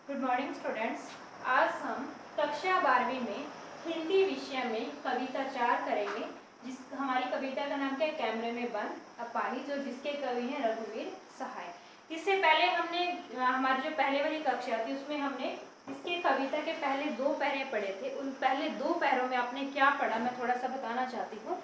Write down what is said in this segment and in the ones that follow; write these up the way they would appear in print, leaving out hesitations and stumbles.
Good morning students. आज हम कक्षा 12वीं में हिंदी विषय में कविता 4 करेंगे। जिस हमारी कविता का नाम क्या है? कैमरे में बंद अपाहिज, और जिसके कवि हैं रघुवीर सहाय। इससे पहले हमने हमारी जो पहले वाली कक्षा थी उसमें हमने इसके कविता के पहले 2 पैरे पढ़े थे। उन पहले 2 पैरों में आपने क्या पढ़ा, मैं थोड़ा सा बताना चाहती हूँ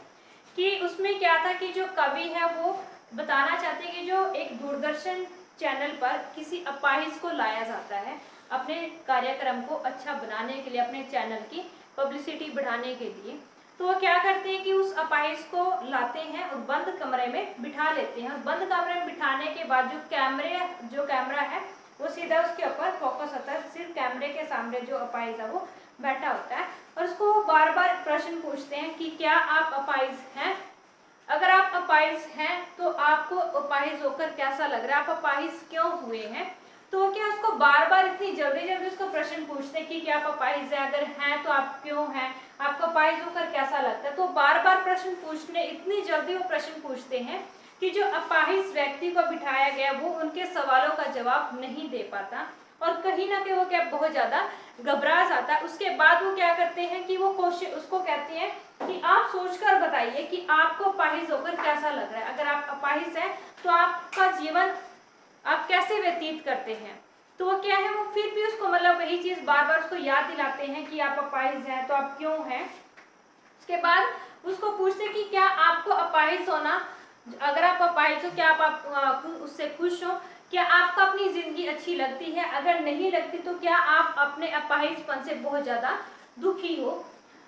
कि उसमें क्या था कि जो कवि है वो बताना चाहते हैं कि जो एक दूरदर्शन चैनल पर किसी अपाहिज को लाया जाता है अपने कार्यक्रम को अच्छा बनाने के लिए, अपने चैनल की पब्लिसिटी बढ़ाने के लिए। तो वो क्या करते हैं कि उस अपाहिज को लाते हैं और बंद कमरे में बिठा लेते हैं, और बंद कमरे में बिठाने के बाद जो कैमरा है वो सीधा उसके ऊपर फोकस होता है। सिर्फ कैमरे के सामने जो अपाहिज है वो बैठा होता है और उसको बार बार प्रश्न पूछते हैं कि क्या आप अपाहिज हैं? अगर आप अपाहिज हैं तो आपको अपाहिज होकर कैसा लग रहा है? आप अपाहिज क्यों हुए हैं? तो क्या उसको बार बार इतनी जल्दी जल्दी उसको प्रश्न पूछते हैं कि क्या आप अपाहिज है, अगर हैं तो आप क्यों हैं, आपको अपाहिज होकर कैसा लगता है? तो बार बार प्रश्न पूछने, इतनी जल्दी वो प्रश्न पूछते हैं कि जो अपाहिज व्यक्ति को बिठाया गया वो उनके सवालों का जवाब नहीं दे पाता और कहीं ना कहीं वो क्या बहुत ज्यादा घबरा जाता है। उसके बाद वो क्या करते हैं कि वो क्वेश्चन उसको कहते हैं कि आप सोचकर बताइए कि आपको अपाहिज होकर कैसा लग रहा है। अगर आप अपाहिज हैं तो आपका जीवन आप कैसे व्यतीत करते हैं? तो वो क्या है, वो फिर भी उसको मतलब वही चीज बार बार उसको याद दिलाते हैं कि आप अपाहिज हैं तो आप क्यों हैं। उसके बाद उसको पूछते हैं कि क्या आपको अपाहिज होना, अगर आप अपाहिज हो क्या आप उससे खुश हो? क्या आपको अपनी जिंदगी अच्छी लगती है? अगर नहीं लगती तो क्या आप अपने अपाहिजपन से बहुत ज्यादा दुखी हो?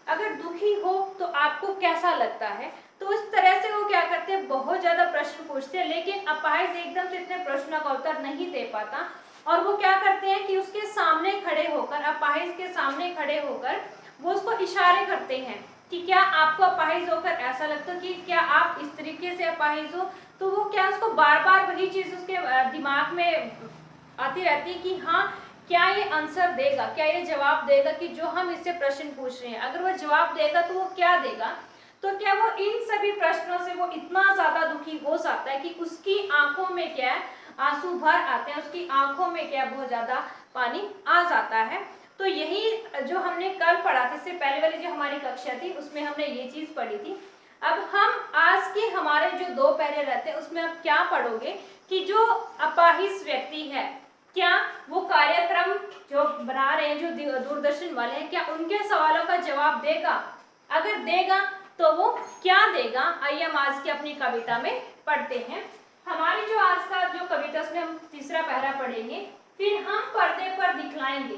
अगर दुखी हो तो आपको कैसा लगता है? तो इस तरह से वो क्या करते हैं, बहुत ज्यादा प्रश्न पूछते हैं, लेकिन अपाहिज एकदम से इतने प्रश्नों का उत्तर नहीं दे पाता और वो क्या करते हैं कि उसके सामने खड़े होकर, अपाहिज के सामने खड़े होकर वो उसको इशारे करते हैं कि क्या आपको अपाहिज होकर ऐसा लगता है कि क्या आप इस तरीके से अपाहिज हो? तो वो क्या उसको बार बार वही चीज उसके दिमाग में आती रहती है कि हाँ क्या ये आंसर देगा, क्या ये जवाब देगा कि जो हम इससे प्रश्न पूछ रहे हैं। अगर वो जवाब देगा तो वो क्या देगा? तो क्या वो इन सभी प्रश्नों से वो इतना ज्यादा दुखी हो सकता है कि उसकी आंखों में क्या है, आंसू भर आते हैं, उसकी आंखों में क्या बहुत ज्यादा पानी आ जाता है। तो यही जो हमने कल पढ़ा था, इससे पहले वाली जो हमारी कक्षा थी उसमें हमने ये चीज पढ़ी थी। अब हम आज के हमारे जो 2 पैरे रहते हैं उसमें अब क्या पढ़ोगे कि जो अपाहिज व्यक्ति है क्या वो कार्यक्रम जो बना रहे हैं, जो दूरदर्शन वाले हैं, क्या उनके सवालों का जवाब देगा? अगर देगा तो वो क्या देगा? आइए हम आज की अपनी कविता में पढ़ते हैं। हमारी जो आज का जो कविता उसमें हम तीसरा पैरा पढ़ेंगे। फिर हम पर्दे पर दिखलाएंगे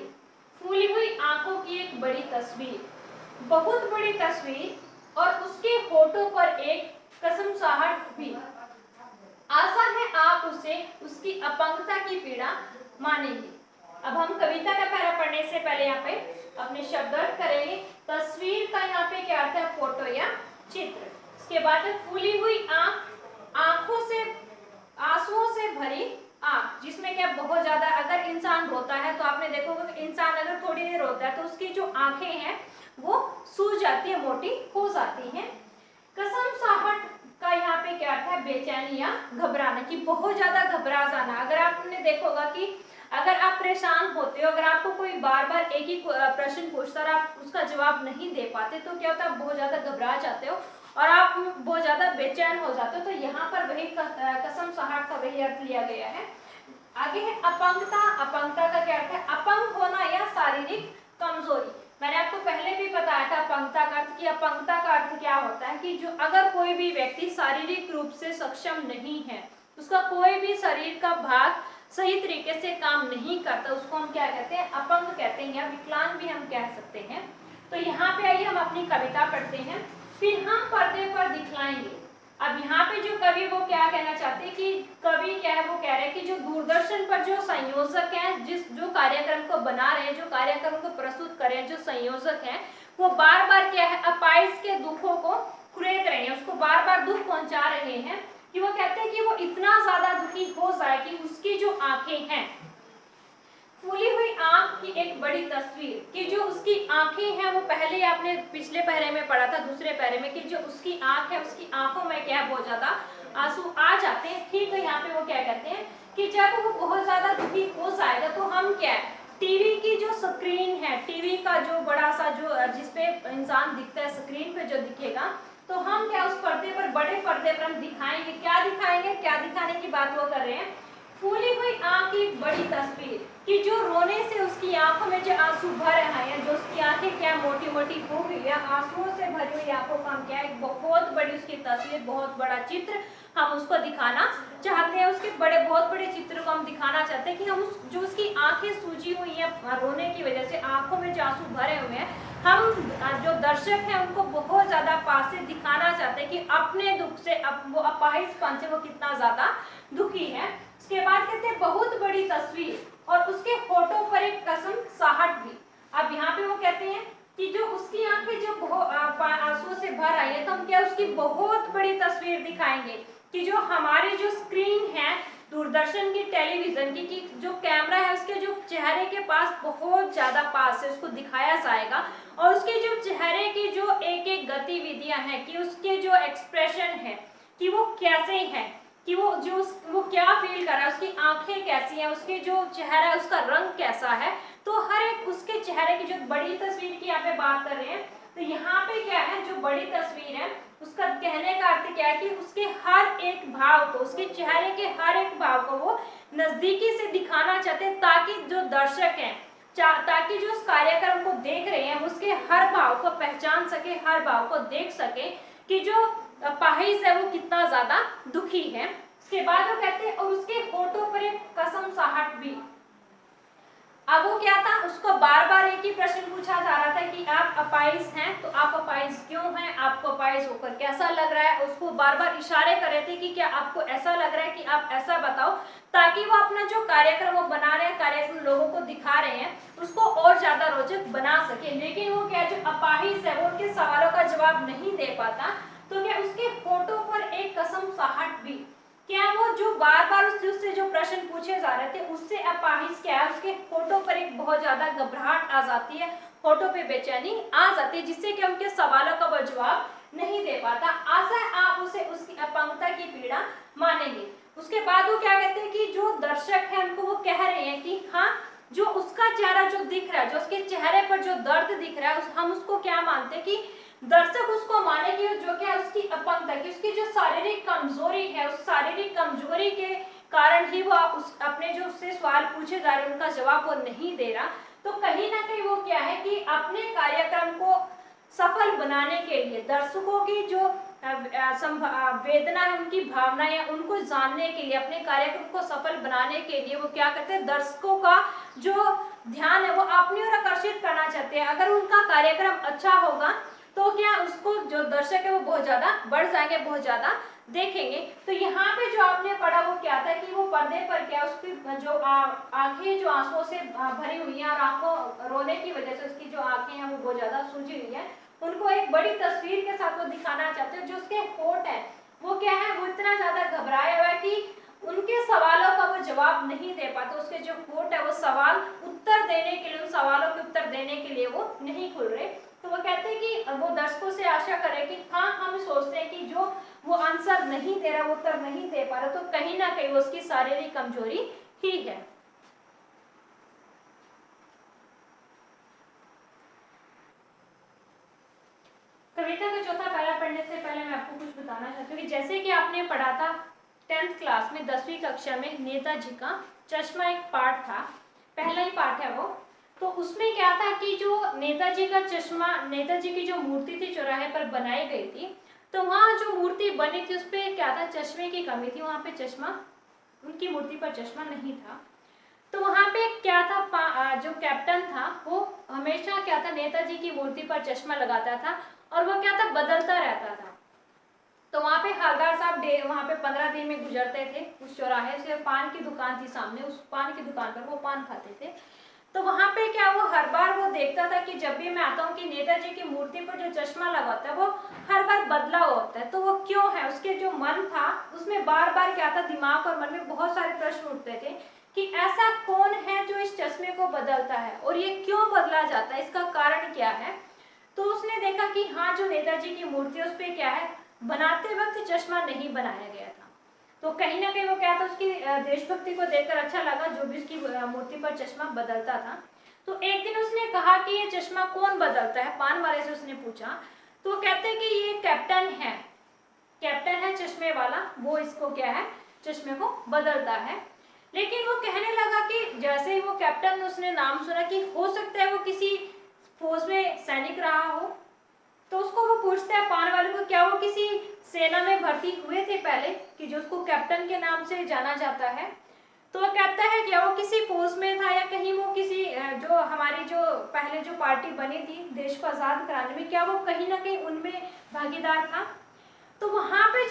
फूली हुई आंखों की एक बड़ी तस्वीर, बहुत बड़ी तस्वीर, और उसके होठों पर एक कसमसाहट भी। आशा है आप उसे उसकी अपंगता की पीड़ा मानेंगे। अब हम कविता का पैरा पढ़ने से पहले यहाँ पे अपने शब्द अर्थ करेंगे। तस्वीर का यहाँ पे क्या अर्थ है? फोटो या चित्र। इसके बाद फूली हुई आंख, आंखों से आंसुओं से भरी आंख, जिसमें क्या बहुत ज्यादा, अगर इंसान रोता है तो आपने देखोगे कि इंसान अगर थोड़ी देर रोता है तो उसकी जो आंखें हैं वो सूज जाती है, मोटी हो जाती हैं। कसमसाहट का यहाँ पे क्या अर्थ है? बेचैनी या घबराना, कि बहुत ज्यादा घबरा जाना। अगर आपने देखोगा कि अगर आप परेशान होते हो, अगर आपको कोई बार बार एक ही प्रश्न पूछता और आप उसका जवाब नहीं दे पाते तो क्या होता है? बहुत ज्यादा घबरा जाते हो और आप बहुत ज्यादा बेचैन हो जाते हो। तो यहाँ पर वही कसमसाहट का वही अर्थ लिया गया है। आगे है अपंगता। अपंगता का क्या अर्थ है? अपंग होना या शारीरिक कमजोरी। मैंने आपको पहले भी बताया था अपंगता का अर्थ, कि अपंगता का अर्थ क्या होता है कि जो अगर कोई भी व्यक्ति शारीरिक रूप से सक्षम नहीं है, उसका कोई भी शरीर का भाग सही तरीके से काम नहीं करता, उसको हम क्या कहते हैं? अपंग कहते हैं, या विकलांग भी हम कह सकते हैं। तो यहाँ पे आइए हम अपनी कविता पढ़ते हैं। फिर हम पर्दे पर दिखलाएंगे। अब यहाँ पे जो कवि वो क्या कहना चाहते हैं कि कवि क्या है, वो कह रहे हैं कि जो दूरदर्शन पर जो संयोजक हैं, जो कार्यक्रम को बना रहे हैं, जो कार्यक्रम को प्रस्तुत कर रहे हैं, जो संयोजक हैं, वो बार बार क्या है, अपाहिज के दुखों को कुरेद रहे हैं, उसको बार बार दुख पहुंचा रहे हैं। कि वो कहते हैं कि वो इतना ज्यादा दुखी हो जाए कि उसकी जो आंखें हैं, फूली हुई आंख की एक बड़ी तस्वीर, कि जो उसकी आंखें हैं, वो पहले आपने पिछले पहरे में पढ़ा था, दूसरे पहरे में, कि जो उसकी आंख है, उसकी आंखों में क्या है, बहुत ज्यादा आंसू आ जाते हैं। ठीक है, यहाँ पे वो क्या कहते हैं कि जब वो बहुत ज्यादा दुखी हो जाएगा तो हम क्या है, टीवी की जो स्क्रीन है, टीवी का जो बड़ा सा जो जिसपे इंसान दिखता है, स्क्रीन पे जो दिखेगा, तो हम क्या उस पर्दे पर, बड़े पर्दे पर हम दिखाएंगे, क्या दिखाएंगे, क्या दिखाने की बात वो कर रहे हैं, फूली हुई आंख की बड़ी तस्वीर, कि जो रोने से उसकी आंखों में जो आंसू भर रहे हैं, जो उसकी आंखें क्या मोटी मोटी हो गई है, आंसुओं से भरी हुई आंखों का हम क्या है, बहुत बड़ी उसकी तस्वीर, बहुत बड़ा चित्र हम उसको दिखाना चाहते हैं। उसके बड़े बहुत बड़े चित्र को हम दिखाना चाहते हैं कि हम जो उसकी आंखें सूजी हुई हैं रोने की वजह से, आंखों में जो आंसू भरे हुए हैं, हम जो दर्शक हैं उनको बहुत ज्यादा पास से दिखाना चाहते हैं कि अपने दुख से वो अपाहिजपन से वो कितना ज्यादा दुखी है। उसके बाद कहते हैं बहुत बड़ी तस्वीर, और उसके होठों पर एक कसम साहट भी। अब यहाँ पे वो कहते हैं कि जो उसकी आंखें जो आंसुओं से भर आई है, तो हम क्या उसकी बहुत बड़ी तस्वीर दिखाएंगे, कि जो हमारे जो स्क्रीन है दूरदर्शन की, टेलीविजन की, जो कैमरा है उसके जो चेहरे के पास बहुत ज्यादा पास से उसको दिखाया जाएगा, और उसके जो चेहरे की जो एक एक गतिविधियां हैं, कि उसके जो एक्सप्रेशन है कि वो कैसे हैं, कि वो क्या फील कर रहा है, उसकी आंखें कैसी हैं, उसके जो चेहरा है उसका रंग कैसा है, तो हर एक उसके चेहरे की जो बड़ी तस्वीर की यहाँ पे बात कर रहे हैं, तो यहाँ पे क्या है, जो बड़ी तस्वीर है उसका कहने का अर्थ क्या है कि उसके हर एक भाव को, उसके चेहरे के हर एक भाव को वो नजदीकी से दिखाना चाहते हैं, ताकि जो दर्शक हैं, ताकि जो उस कार्यक्रम को देख रहे हैं उसके हर भाव को पहचान सके, हर भाव को देख सके कि जो अपाहिज है वो कितना ज्यादा दुखी है। उसके बाद वो कहते हैं और उसके होठों पर एक कसम साहट भी। अब वो क्या था, उसको बार बार एक ही प्रश्न पूछा जा रहा था कि आप अपाहिज हैं, तो आप अपाहिज क्यों हैं, आपको अपाहिज होकर कैसा लग रहा है, उसको बार बार इशारे कर रहे थे कि क्या आपको ऐसा लग रहा है, कि आप ऐसा बताओ, ताकि वो अपना जो कार्यक्रम वो बना रहे हैं, कार्यक्रम लोगों को दिखा रहे हैं, उसको और ज्यादा रोचक बना सके। लेकिन वो क्या, जो अपाहिज है वो उनके सवालों का जवाब नहीं दे पाता, तो क्या उसके होठों पर एक कसम साहट भी, क्या वो जो बार बार उससे जो प्रश्न पूछे जा रहे थे उससे अपाहिज क्या है, उसके होठों पर एक बहुत ज्यादा घबराहट आ जाती है, होठों पे बेचैनी आ जाती है, जिससे कि उनके सवालों का वो जवाब नहीं दे पाता। आशा है आप उसे उसकी अपंगता की पीड़ा मानेंगे। उसके बाद वो क्या कहते हैं कि जो दर्शक है उनको वो कह रहे हैं कि हाँ, जो उसका चेहरा जो दिख रहा है, जो उसके चेहरे पर जो दर्द दिख रहा है, हम उसको क्या मानते हैं कि दर्शक उसको माने कि जो क्या उसकी अपंगता की, उसकी जो शारीरिक कमजोरी है, उस शारीरिक कमजोरी के कारण ही वो उस अपने जो उससे सवाल पूछे जा रहे हैं उनका जवाब वो नहीं दे रहा। तो कहीं ना कहीं वो क्या है कि अपने कार्यक्रम को सफल बनाने के लिए दर्शकों की जो वेदना है, उनकी भावनाएं है, उनको जानने के लिए, अपने कार्यक्रम को सफल बनाने के लिए वो क्या करते हैं, दर्शकों का जो ध्यान है वो अपनी ओर आकर्षित करना चाहते हैं। अगर उनका कार्यक्रम अच्छा होगा तो क्या उसको जो दर्शक है वो बहुत ज्यादा बढ़ जाएंगे, बहुत ज्यादा देखेंगे। तो यहाँ पे जो आपने पढ़ा वो क्या था कि वो पर्दे पर क्या उसकी जो आंखें जो आंसुओं से भरी हुई हैं, और आंखों रोने की वजह से उसकी जो आंखें हैं वो बहुत ज्यादा सूजी हुई है, उनको एक बड़ी तस्वीर के साथ वो दिखाना चाहते हैं। जो उसके होठ है वो क्या है, वो इतना ज्यादा घबराया हुआ है कि उनके सवालों का वो जवाब नहीं दे पाते, उसके जो होठ है वो सवाल उत्तर देने के लिए, उन सवालों के उत्तर देने के लिए वो नहीं खुल रहे। तो वो कहते हैं कि वो दर्शकों से आशा करें कि हाँ, हम सोचते हैं कि जो वो आंसर नहीं दे रहा, वो उत्तर नहीं दे पा रहा, तो कहीं ना कहीं वो उसकी शारीरिक कमजोरी ही है। कविता का चौथा पैरा पढ़ने से पहले मैं आपको कुछ बताना चाहती हूँ कि जैसे कि आपने पढ़ा था 10th क्लास में 10वीं कक्षा में नेताजी का चश्मा एक पाठ था, पहला ही पाठ है वो। तो उसमें क्या था कि जो नेताजी का चश्मा, नेताजी की जो मूर्ति थी चौराहे पर बनाई गई थी, तो वहाँ जो मूर्ति बनी थी उस पर क्या था, चश्मे की कमी थी, वहाँ पे चश्मा, उनकी मूर्ति पर चश्मा नहीं था। तो वहाँ पे क्या था, जो कैप्टन था वो हमेशा क्या था, नेताजी की मूर्ति पर चश्मा लगाता था, और वो क्या था, बदलता रहता था। तो वहाँ पे हवलदार साहब वहाँ पे 15 दिन में गुजरते थे उस चौराहे से, पान की दुकान थी सामने, उस पान की दुकान पर वो पान खाते थे। तो वहाँ पे क्या, वो हर बार वो देखता था कि जब भी मैं आता हूँ कि नेताजी की मूर्ति पर जो चश्मा लगा होता है वो हर बार बदला होता है, तो वो क्यों है, उसके जो मन था उसमें बार बार क्या था, दिमाग और मन में बहुत सारे प्रश्न उठते थे कि ऐसा कौन है जो इस चश्मे को बदलता है, और ये क्यों बदला जाता है, इसका कारण क्या है। तो उसने देखा कि हाँ, जो नेताजी की मूर्ति उस पर क्या है, बनाते वक्त चश्मा नहीं बनाया गया था। तो कहीं ना कहीं वो क्या था, उसकी देशभक्ति को देखकर अच्छा लगा, जो भी उसकी मूर्ति पर चश्मा बदलता था। तो एक दिन उसने कहा कि ये चश्मा कौन बदलता है, पान वाले से उसने पूछा। तो वो कहते हैं कि ये कैप्टन है, कैप्टन है चश्मे वाला, वो इसको क्या है, चश्मे को बदलता है। लेकिन वो कहने लगा कि जैसे ही वो कैप्टन, उसने नाम सुना कि हो सकता है वो किसी फौज में सैनिक रहा हो, तो उसको वो पूछता है पान वाले को, क्या वो किसी सेना में भर्ती हुए थे पहले, कि जो उसको कैप्टन के नाम से जाना जाता है। तो वो कहता है क्या वो किसी फौज में था, या कहीं वो किसी जो हमारी जो पहले जो पार्टी बनी थी देश को आजाद कराने में, क्या वो कहीं ना कहीं उनमें भागीदार था। तो वहां पे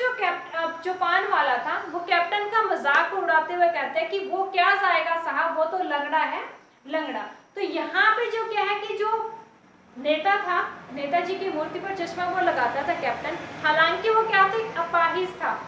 जो पान वाला था वो कैप्टन का मजाक उड़ाते हुए कहते हैं कि वो क्या जाएगा साहब, वो तो लंगड़ा है, लंगड़ा। तो यहाँ पे जो क्या है कि जो नेता था, नेताजी की मूर्ति पर चश्मा वो लगाता था कैप्टन, हालांकि वो क्या था, अपाहिज था,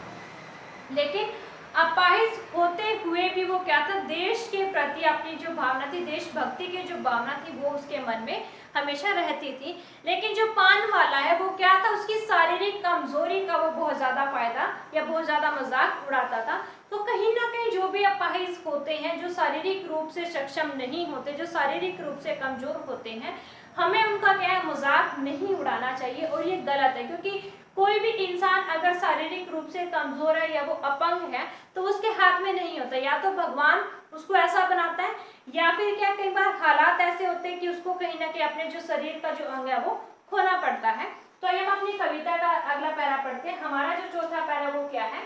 लेकिन अपाहिज होते हुए भी वो क्या था, देश के प्रति अपनी जो भावना थी, देशभक्ति की जो भावना थी, वो उसके मन में हमेशा रहती थी। लेकिन जो पान वाला है वो क्या था, उसकी शारीरिक कमजोरी का वो बहुत ज्यादा फायदा या बहुत ज्यादा मजाक उड़ाता था। तो कहीं ना कहीं जो भी अपाहिज होते हैं, जो शारीरिक रूप से सक्षम नहीं होते, जो शारीरिक रूप से कमजोर होते हैं, हमें उनका क्या है, मजाक नहीं उड़ाना चाहिए। और ये गलत है, क्योंकि कोई भी इंसान अगर शारीरिक रूप से कमजोर है या वो अपंग है, तो उसके हाथ में नहीं होता, या तो भगवान उसको ऐसा बनाता है, या फिर क्या कई बार हालात ऐसे होते हैं कि उसको कहीं ना कहीं अपने जो शरीर का जो अंग है वो खोना पड़ता है। तो आइए हम अपनी कविता का अगला पैरा पढ़ते हैं। हमारा जो चौथा पैरा वो क्या है,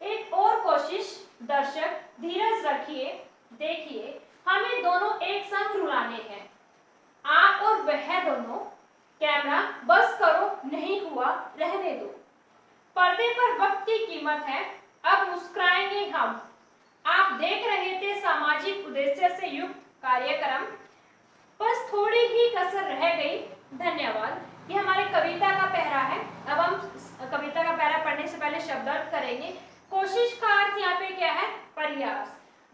एक और कोशिश दर्शक धीरज रखिए, देखिए हमें दोनों एक संग रुलाने हैं, आप और वह दोनों, कैमरा बस करो, नहीं हुआ रहने दो, पर्दे पर वक्त की कीमत है, अब मुस्कुराएंगे हम, आप देख रहे थे सामाजिक उद्देश्य से युक्त कार्यक्रम, बस थोड़ी ही कसर रह गई, धन्यवाद। ये हमारे कविता का पहरा है। अब हम कविता का पहरा पढ़ने से पहले शब्दार्थ करेंगे। कोशिश का अर्थ यहाँ पे क्या है, प्रयास।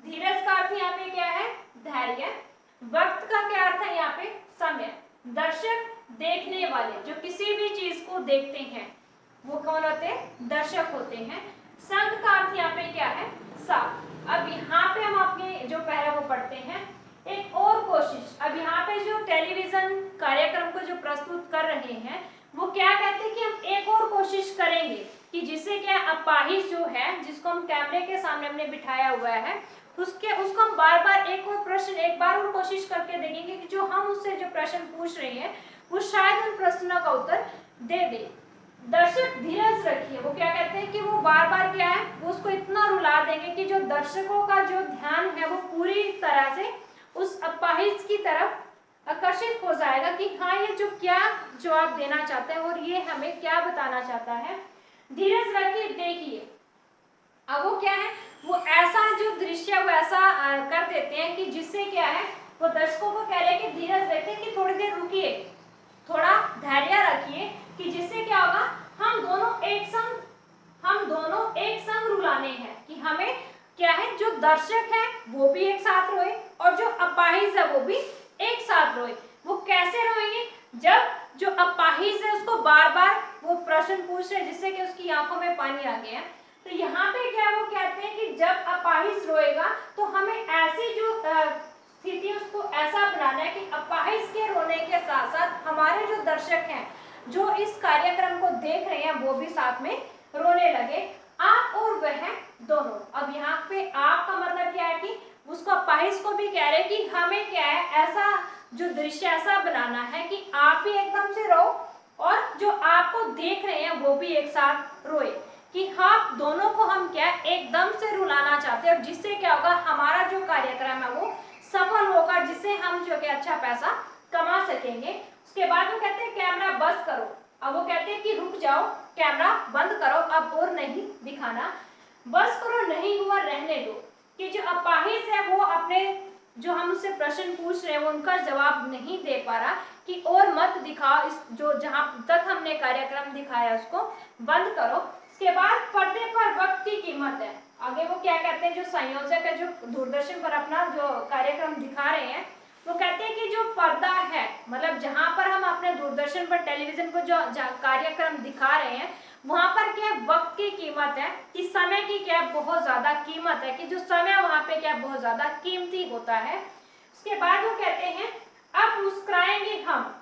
धीरज का अर्थ यहाँ पे क्या है, धैर्य। वक्त का क्या अर्थ है यहाँ पे, समय। दर्शक देखने वाले, जो किसी भी चीज को देखते हैं वो कौन होते हैं, दर्शक होते हैं। संग का अर्थ यहाँ पे क्या है, साथ। अब यहाँ पे हम अपने जो पहला वो पढ़ते हैं, एक और कोशिश। अब यहाँ पे जो टेलीविजन कार्यक्रम को जो प्रस्तुत कर रहे हैं वो क्या कहते हैं कि हम एक और कोशिश करेंगे, कि जिससे क्या अपाहिज जो है, जिसको हम कैमरे के सामने हमने बिठाया हुआ है, उसको हम बार बार एक और प्रश्न, एक बार और कोशिश करके देखेंगे कि जो हम उससे जो प्रश्न पूछ रहे हैं वो शायद उन प्रश्नों का उत्तर दे दे। दर्शक धीरज रखिए, वो क्या कहते हैं कि वो बार बार क्या है, वो उसको इतना रुला देंगे कि जो दर्शकों का जो ध्यान है वो पूरी तरह से उस अपाहिज की तरफ आकर्षित हो जाएगा, कि हाँ ये जो क्या जवाब देना चाहता है और ये हमें क्या बताना चाहता है। धीरज रखिए, देखिए। अब वो क्या है, वो ऐसा जो दृश्य वो ऐसा कर देते हैं कि जिससे क्या है, वो दर्शकों को कह रहे हैं कि धीरज रखिए, कि थोड़ी देर रुकिए, थोड़ा धैर्य रखिए, कि जिससे क्या होगा, हम दोनों एक संग रुलाने हैं, कि हमें क्या है, जो दर्शक है वो भी एक साथ रोए और जो अपाहिज है वो भी एक साथ रोए। वो कैसे रोएंगे, जब जो अपाहिज है उसको बार बार वो प्रश्न पूछ रहे जिससे कि उसकी आंखों में पानी आ गया। तो यहाँ पे क्या वो कहते हैं कि जब अपाहिज रोएगा तो हमें ऐसी जो स्थिति उसको ऐसा बनाना है कि अपाहिज के रोने के साथ साथ हमारे जो दर्शक हैं, जो इस कार्यक्रम को देख रहे हैं, वो भी साथ में रोने लगे, आप और वह दोनों। अब यहाँ पे आप का मतलब क्या है कि उसको अपाहिज को भी कह रहे कि हमें क्या है, ऐसा जो दृश्य ऐसा बनाना है कि आप भी एकदम से रो और जो आपको देख रहे हैं वो भी एक साथ रोए, कि हाँ दोनों को हम क्या एकदम से रुलाना चाहते हैं, और जिससे क्या होगा, हमारा जो कार्यक्रम है वो सफल होगा, जिससे हम जो कि अच्छा पैसा कमा सकेंगे। उसके बाद वो कहते हैं कैमरा बस करो। अब वो कहते हैं कि रुक जाओ, कैमरा बंद करो, अब और नहीं दिखाना, बस करो, नहीं हुआ रहने दो। कि जो अपाहिज है वो अपने जो हम उससे प्रश्न पूछ रहे हैं वो उनका जवाब नहीं दे पा रहा, कि और मत दिखाओ, इस जो जहां तक हमने कार्यक्रम दिखाया उसको बंद करो। उसके बाद पर्दे पर वक्त की कीमत है। आगे वो क्या कहते हैं, जो संयोजक है, जो दूरदर्शन पर अपना जो कार्यक्रम दिखा रहे हैं, वो कहते हैं कि जो पर्दा है, मतलब जहां पर हम अपने दूरदर्शन पर, टेलीविजन पर जो कार्यक्रम दिखा रहे हैं, वहां पर क्या वक्त की कीमत है, कि समय की क्या बहुत ज्यादा कीमत है, कि जो समय वहां पे क्या बहुत ज्यादा कीमती होता है। उसके बाद वो कहते हैं अब मुस्कुराएंगे हम।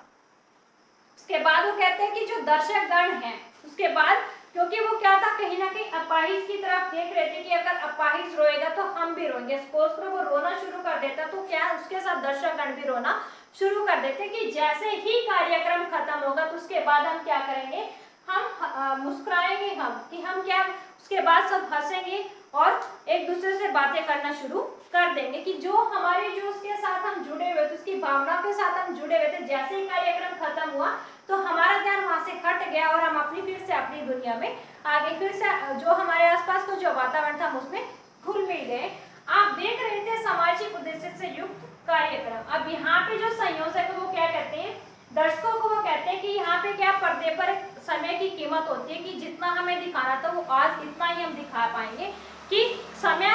उसके बाद वो कहते हैं कि जो दर्शक गण हैं, उसके बाद क्योंकि वो क्या था, कहीं ना कहीं अपाहिज की तरफ देख रहे थे कि अगर अपाहिज रोएगा तो हम भी रोएंगे। सपोज करो वो रोना शुरू कर देता तो क्या उसके साथ दर्शक गण भी रोना शुरू कर देते, कि जैसे ही कार्यक्रम खत्म होगा तो उसके बाद हम क्या करेंगे, हम मुस्कुराएंगे हम, कि हम क्या उसके बाद सब हंसेंगे और एक दूसरे से बातें करना शुरू कर देंगे, कि जो हमारे जो उसके साथ हम जुड़े हुए थे, उसकी भावना के साथ हम जुड़े हुए थे, जैसे ही कार्यक्रम खत्म हुआ तो हमारा ध्यान वहां से हट गया और हम अपनी फिर से अपनी दुनिया में आगे, फिर से जो हमारे आसपास का जो वातावरण था उसमें घुल मिल गए। आप देख रहे थे सामाजिक उद्देश्य से युक्त कार्यक्रम। अब यहाँ पे जो संयोजक है वो क्या कहते हैं, दर्शकों को वो कहते हैं कि यहाँ पे क्या पर्दे पर समय की कीमत होती है, कि जितना हमें दिखाना था वो आज इतना ही हम दिखा पाएंगे, कि समय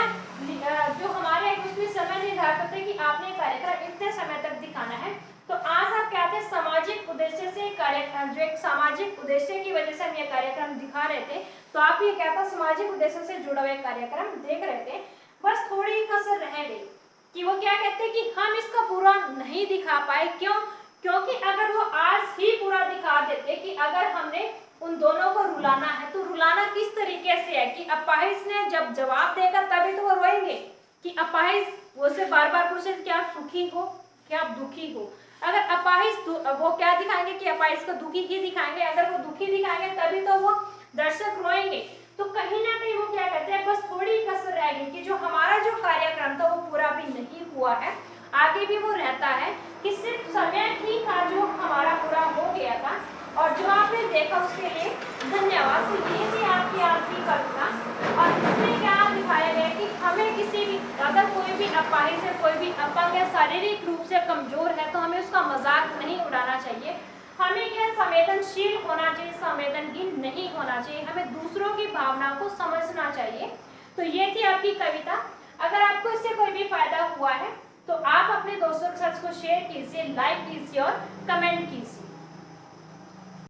जो हमारे उसमें समय निर्धारित होता है कि आपने कार्यक्रम इतने समय तक दिखाना है। तो आज आप क्या थे, सामाजिक उद्देश्य से कार्यक्रम, जो एक सामाजिक उद्देश्य की वजह से हम ये कार्यक्रम दिखा रहे थे, तो आप ये क्या था, सामाजिक उद्देश्य से जुड़ा हुआ कार्यक्रम देख रहे थे। बस थोड़ी ही कसर रह गई, कि वो क्या कहते हैं कि हम इसका पूरा नहीं दिखा पाए। क्यों? क्योंकि अगर वो आज ही पूरा दिखा देते, कि अगर हमने उन दोनों को रुलाना है तो रुलाना किस तरीके से है, कि अपाहिज ने जब जवाब देगा तभी तो वो रोएंगे, कि अपाहिज वो से बार बार पूछे क्या आप सुखी हो, क्या आप दुखी हो। अगर अपाहिज वो क्या दिखाएंगे, कि अपाहिज को दुखी ही दिखाएंगे, अगर वो दुखी दिखाएंगे तभी तो वो दर्शक रोएंगे। तो कहीं ना कहीं वो क्या कहते हैं, बस थोड़ी कसर रह गई, कि जो हमारा जो कार्यक्रम था वो पूरा भी नहीं हुआ है, आगे भी वो रहता है, कि सिर्फ समय ही था जो हमारा पूरा हो गया था। और जो आपने देखा उसके लिए धन्यवाद। तो ये थी आपकी आज की कविता, और इसमें क्या दिखाया गया कि हमें किसी भी, अगर कोई भी अपाहिज है, कोई भी अपंग है, शारीरिक रूप से कमजोर है, तो हमें उसका मजाक नहीं उड़ाना चाहिए। हमें क्या संवेदनशील होना चाहिए, संवेदनहीन नहीं होना चाहिए, हमें दूसरों की भावना को समझना चाहिए। तो ये थी आपकी कविता। अगर आपको इससे कोई भी फायदा हुआ है तो आप अपने दोस्तों के साथ इसको शेयर कीजिए, लाइक कीजिए और कमेंट कीजिए।